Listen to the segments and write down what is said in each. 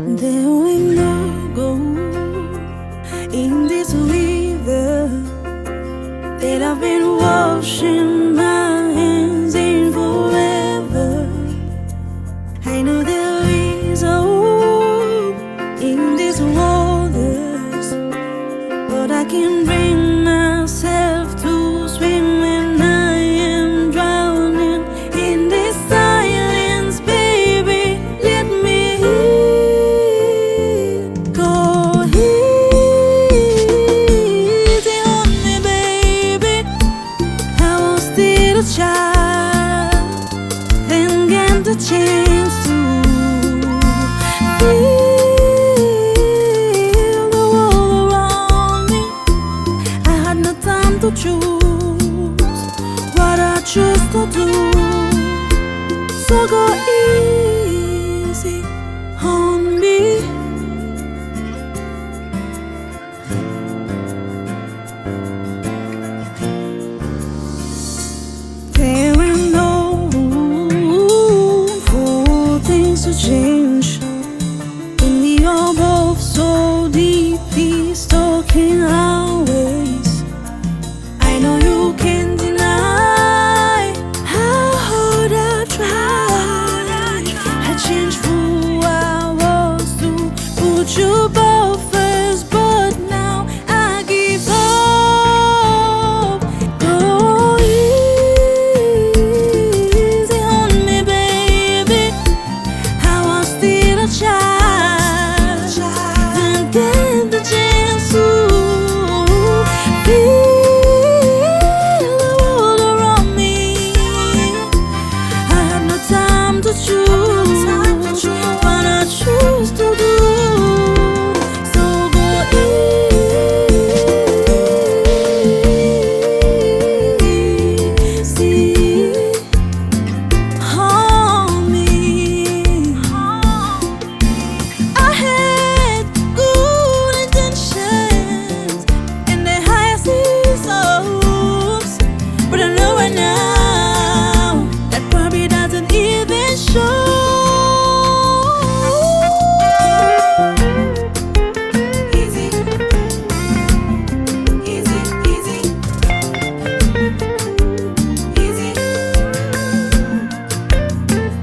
There ain't no gold in this river that I've been washing my hands in forever. I know there is a hope in these waters, but I can't bring myself to swim when I am drowning in this silence. Baby, let me go easy on me, baby. I was still a child, then get the chance to feel the world around me. I had no time to choose what I choose to do. So go easy on me. There ain't no room for things to change when we are both so deeply stuck in our ways. I know you can't deny how hard I tried. I changed who I was to put you both first, but now I give up. Go easy on me, baby. I was still a child, didn't get the chance to feel the world around me. I had no time to choose what I choose to do. So go easy on me. I had good intentions and the highest hopes, but I know right now that probably doesn't even show. Easy, easy, easy, easy,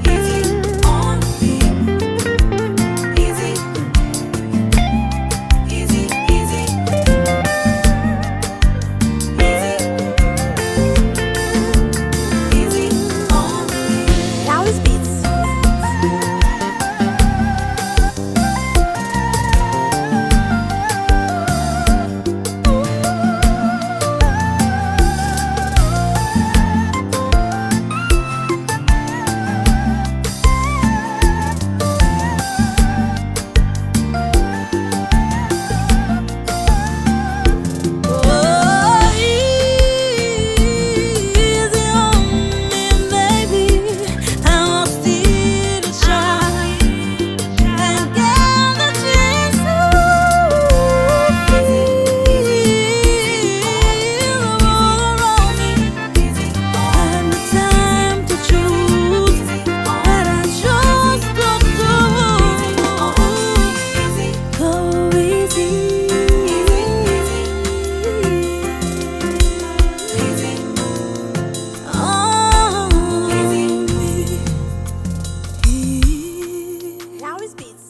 easy on me. Easy, easy, easy, easy on me. Now is beats. Easy on me, baby. I was still a child, and get the chance to feel the world around me. I had no time to choose what I chose to do. Go easy on me. Now is beats.